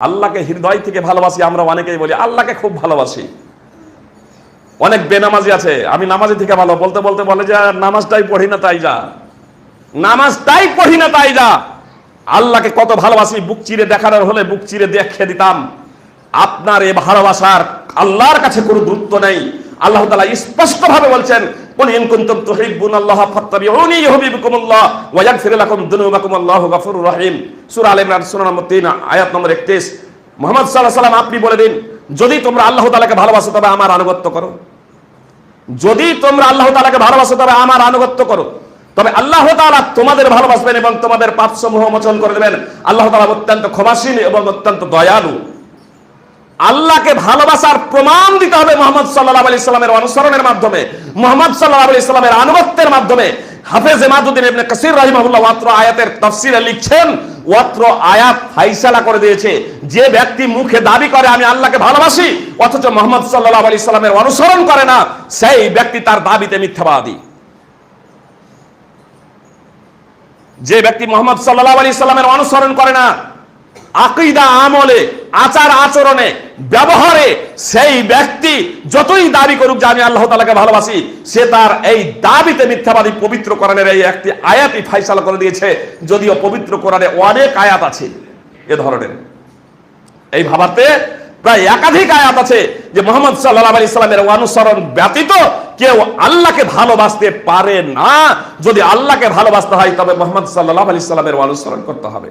আল্লাহকে হৃদয় থেকে ভালোবাসি। আমরা অনেকেই বলি আল্লাহকে খুব ভালোবাসি। অনেক বেনামাজি আছে, আমি নামাজি থেকে ভালো বলতে বলতে বলে যে নামাজটাই পড়ি না তাই যা, নামাজটাই পড়ি না তাই যা। আল্লাহকে কত ভালোবাসি, বুক চিরে দেখানোর হলে বুক চিরে দেখে দিতাম। আপনার এই ভালোবাসার আল্লাহর কাছে কোনো গুরুত্ব নেই। আল্লাহ তাআলা স্পষ্ট ভাবে বলছেন, কুল ইন কুনতুম তুহিব্বুনাল্লাহ ফাত্তাবিউনি ইউহিব্বুকুমুল্লাহ ওয়া ইয়াগফির লাকুম যুনুবাকুম আল্লাহু গফুরুর রহিম। সূরা আলে ইমরান সূরা নম্বর 3 আয়াত নম্বর 31। মুহাম্মদ সাল্লাল্লাহু আলাইহি সাল্লাম আপনি বলে দিন, যদি তোমরা আল্লাহ তাআলাকে ভালোবাসো তবে আমার আনুগত্য করো। যদি তোমরা আল্লাহ তাআলাকে ভালোবাসো তবে আমার আনুগত্য করো, তবে আল্লাহ তাআলা তোমাদের ভালোবাসবেন এবং তোমাদের পাপসমূহ মোচন করে দেবেন। আল্লাহ তাআলা অত্যন্ত ক্ষমাশীল এবং অত্যন্ত দয়ালু। আল্লাহকে ভালোবাসার প্রমাণ দিতে হবে মুহাম্মদ সাল্লাল্লাহু আলাইহি সাল্লামের অনুসরণের মাধ্যমে, মুহাম্মদ সাল্লাল্লাহু আলাইহি সাল্লামের আনুগত্যের মাধ্যমে। হাফেজ ইমাদউদ্দিন ইবনে কাসির রাহিমাহুল্লাহ ওয়াত্র আয়াতের তাফসীরে লিখছেন, ওয়াত্র আয়াত ফায়সালা করে দিয়েছে, যে ব্যক্তি মুখে দাবি করে আমি আল্লাহকে ভালোবাসি অথচ মুহাম্মদ সাল্লাল্লাহু আলাইহি সাল্লামের অনুসরণ করে না, সেই ব্যক্তি তার দাবিতে মিথ্যাবাদী। যে ব্যক্তি মুহাম্মদ সাল্লাল্লাহু আলাইহি সাল্লামের অনুসরণ করে না, আকীদা, আমলে, আচার আচরণে, ব্যবহারে, সেই ব্যক্তি যতই দাবি করুক যে আমি আল্লাহ তাআলাকে ভালোবাসি, সে তার এই দাবিতে মিথ্যাবাদী। পবিত্র কোরআনের এই একটি আয়াতই ফায়সালা করে দিয়েছে, যদিও পবিত্র কোরআনে অনেক আয়াত আছে এ ধরনের। এই ভাবাতে প্রায় একাধিক আয়াত আছে যে মুহাম্মদ সাল্লাল্লাহু আলাইহি সাল্লামের অনুসরণ ব্যতীত কেউ আল্লাহকে ভালোবাসতে পারে না। যদি আল্লাহকে ভালোবাসতে হয় তবে মুহাম্মদ সাল্লাল্লাহু আলাইহি সাল্লামের অনুসরণ করতে হবে।